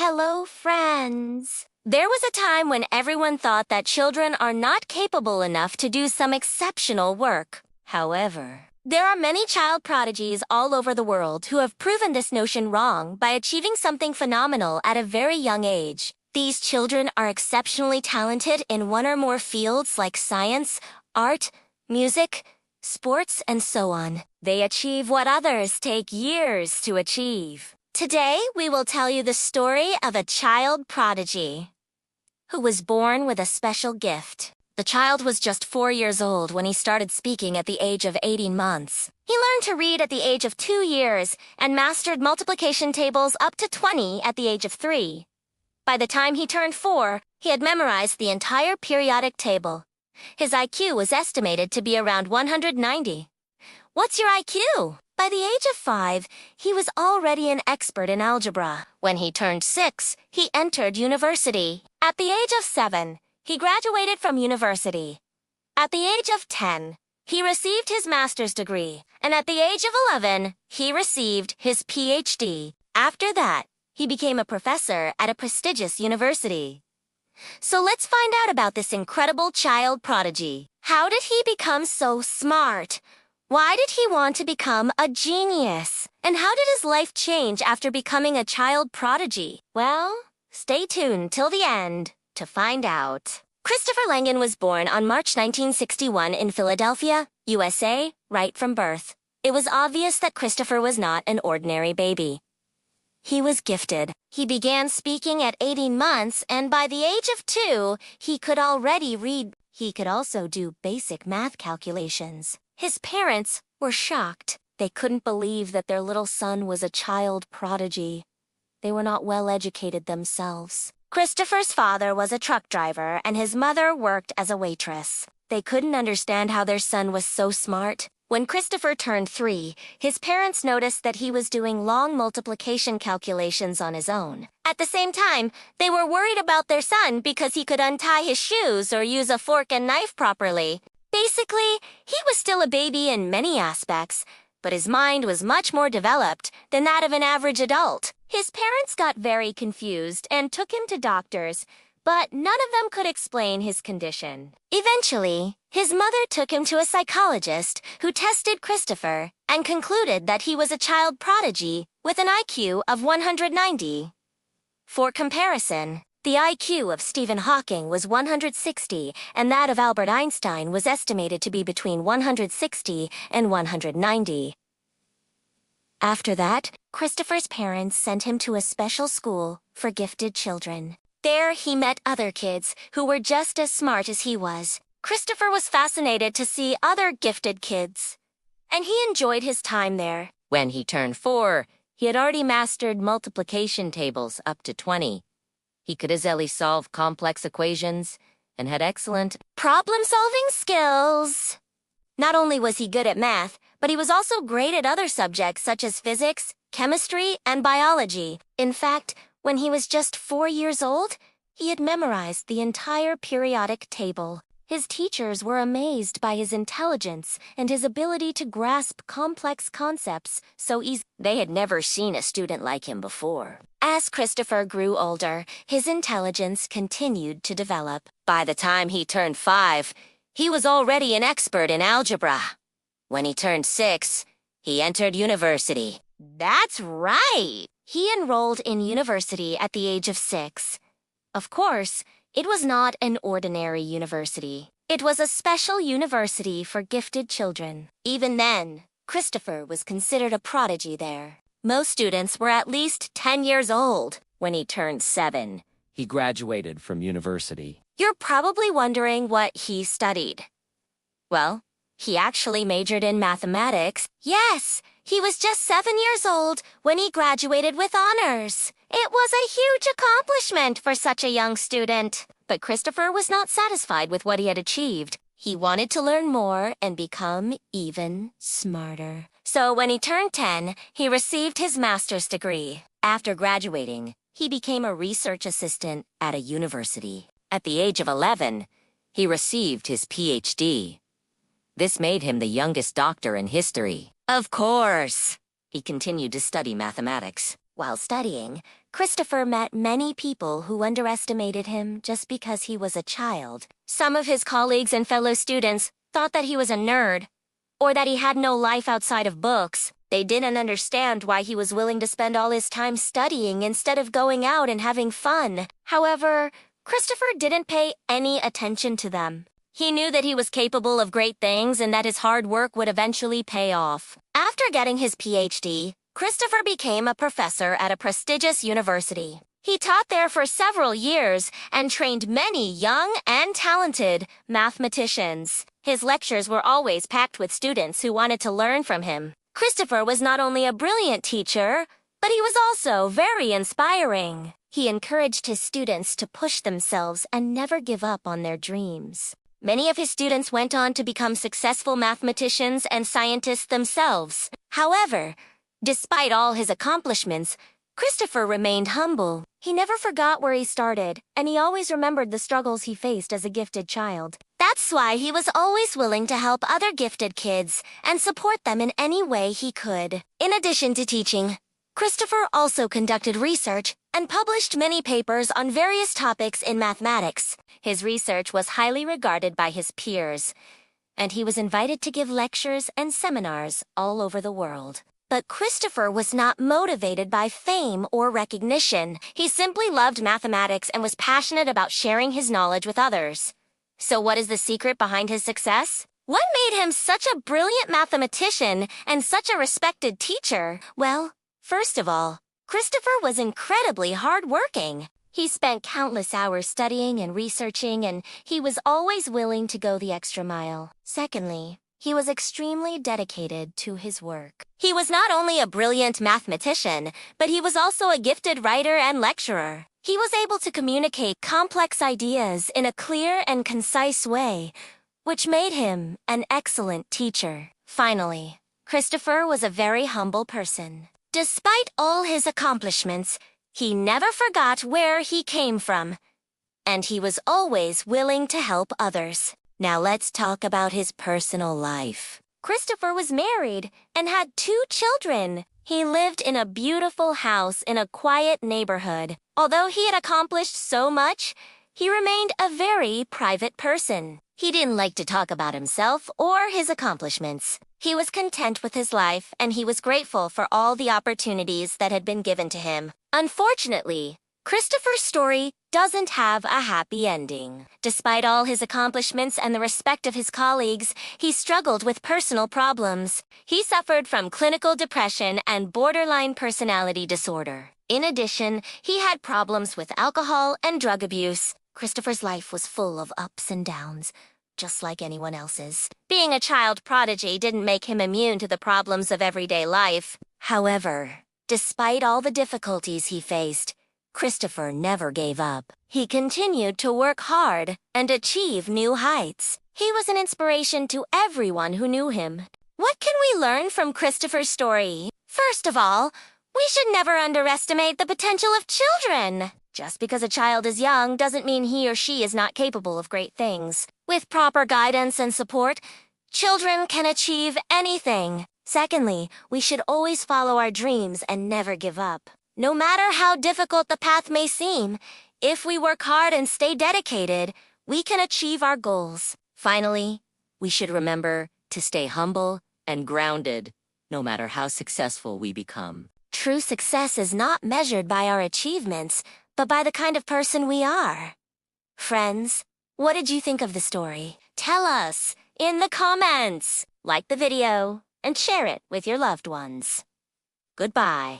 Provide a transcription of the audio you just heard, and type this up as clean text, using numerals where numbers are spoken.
Hello, friends. There was a time when everyone thought that children are not capable enough to do some exceptional work. However, there are many child prodigies all over the world who have proven this notion wrong by achieving something phenomenal at a very young age. These children are exceptionally talented in one or more fields like science, art, music, sports, and so on. They achieve what others take years to achieve. Today, we will tell you the story of a child prodigy who was born with a special gift. The child was just 4 years old when he started speaking at the age of 18 months. He learned to read at the age of 2 years and mastered multiplication tables up to 20 at the age of 3. By the time he turned 4, he had memorized the entire periodic table. His IQ was estimated to be around 190. What's your IQ? By the age of 5, he was already an expert in algebra. When he turned 6, he entered university. At the age of 7, he graduated from university. At the age of 10, he received his master's degree, and at the age of 11, he received his PhD. After that, he became a professor at a prestigious university. So let's find out about this incredible child prodigy. How did he become so smart? Why did he want to become a genius? And how did his life change after becoming a child prodigy? Well, stay tuned till the end to find out. Christopher Langan was born on March 1961 in Philadelphia, USA, right from birth. It was obvious that Christopher was not an ordinary baby. He was gifted. He began speaking at 18 months, and by the age of 2, he could already read. He could also do basic math calculations. His parents were shocked. They couldn't believe that their little son was a child prodigy. They were not well educated themselves. Christopher's father was a truck driver, and his mother worked as a waitress. They couldn't understand how their son was so smart. When Christopher turned 3, his parents noticed that he was doing long multiplication calculations on his own. At the same time, they were worried about their son because he could untie his shoes or use a fork and knife properly. Basically, he was still a baby in many aspects, but his mind was much more developed than that of an average adult. His parents got very confused and took him to doctors, but none of them could explain his condition. Eventually, his mother took him to a psychologist who tested Christopher and concluded that he was a child prodigy with an IQ of 190. For comparison, the IQ of Stephen Hawking was 160, and that of Albert Einstein was estimated to be between 160 and 190. After that, Christopher's parents sent him to a special school for gifted children. There, he met other kids who were just as smart as he was. Christopher was fascinated to see other gifted kids, and he enjoyed his time there. When he turned 4, he had already mastered multiplication tables up to 20. He could easily solve complex equations and had excellent problem-solving skills. Not only was he good at math, but he was also great at other subjects such as physics, chemistry, and biology. In fact, when he was just 4 years old, he had memorized the entire periodic table. His teachers were amazed by his intelligence and his ability to grasp complex concepts so easily. They had never seen a student like him before. As Christopher grew older, his intelligence continued to develop. By the time he turned 5, he was already an expert in algebra. When he turned 6, he entered university. That's right! He enrolled in university at the age of 6. Of course, it was not an ordinary university. It was a special university for gifted children. Even then, Christopher was considered a prodigy there. Most students were at least 10 years old when he turned 7. He graduated from university. You're probably wondering what he studied. Well, he actually majored in mathematics. Yes, he was just 7 years old when he graduated with honors. It was a huge accomplishment for such a young student. But Christopher was not satisfied with what he had achieved. He wanted to learn more and become even smarter. So when he turned 10, he received his master's degree. After graduating, he became a research assistant at a university. At the age of 11, he received his PhD. This made him the youngest doctor in history. Of course! He continued to study mathematics. While studying, Christopher met many people who underestimated him just because he was a child. Some of his colleagues and fellow students thought that he was a nerd, or that he had no life outside of books. They didn't understand why he was willing to spend all his time studying instead of going out and having fun. However, Christopher didn't pay any attention to them. He knew that he was capable of great things and that his hard work would eventually pay off. After getting his PhD, Christopher became a professor at a prestigious university. He taught there for several years and trained many young and talented mathematicians. His lectures were always packed with students who wanted to learn from him. Christopher was not only a brilliant teacher, but he was also very inspiring. He encouraged his students to push themselves and never give up on their dreams. Many of his students went on to become successful mathematicians and scientists themselves. However, despite all his accomplishments, Christopher remained humble. He never forgot where he started, and he always remembered the struggles he faced as a gifted child. That's why he was always willing to help other gifted kids and support them in any way he could. In addition to teaching, Christopher also conducted research and published many papers on various topics in mathematics. His research was highly regarded by his peers, and he was invited to give lectures and seminars all over the world. But Christopher was not motivated by fame or recognition. He simply loved mathematics and was passionate about sharing his knowledge with others. So what is the secret behind his success? What made him such a brilliant mathematician and such a respected teacher? Well, first of all, Christopher was incredibly hardworking. He spent countless hours studying and researching, and he was always willing to go the extra mile. Secondly, he was extremely dedicated to his work. He was not only a brilliant mathematician, but he was also a gifted writer and lecturer. He was able to communicate complex ideas in a clear and concise way, which made him an excellent teacher. Finally, Christopher was a very humble person. Despite all his accomplishments, he never forgot where he came from, and he was always willing to help others. Now let's talk about his personal life. Christopher was married and had 2 children. He lived in a beautiful house in a quiet neighborhood. Although he had accomplished so much, he remained a very private person. He didn't like to talk about himself or his accomplishments. He was content with his life, and he was grateful for all the opportunities that had been given to him. Unfortunately, Christopher's story doesn't have a happy ending. Despite all his accomplishments and the respect of his colleagues, he struggled with personal problems. He suffered from clinical depression and borderline personality disorder. In addition, he had problems with alcohol and drug abuse. Christopher's life was full of ups and downs, just like anyone else's. Being a child prodigy didn't make him immune to the problems of everyday life. However, despite all the difficulties he faced, Christopher never gave up. He continued to work hard and achieve new heights. He was an inspiration to everyone who knew him. What can we learn from Christopher's story? First of all, we should never underestimate the potential of children. Just because a child is young doesn't mean he or she is not capable of great things. With proper guidance and support, children can achieve anything. Secondly, we should always follow our dreams and never give up. No matter how difficult the path may seem, if we work hard and stay dedicated, we can achieve our goals. Finally, we should remember to stay humble and grounded, no matter how successful we become. True success is not measured by our achievements, but by the kind of person we are. Friends, what did you think of the story? Tell us in the comments. Like the video and share it with your loved ones. Goodbye.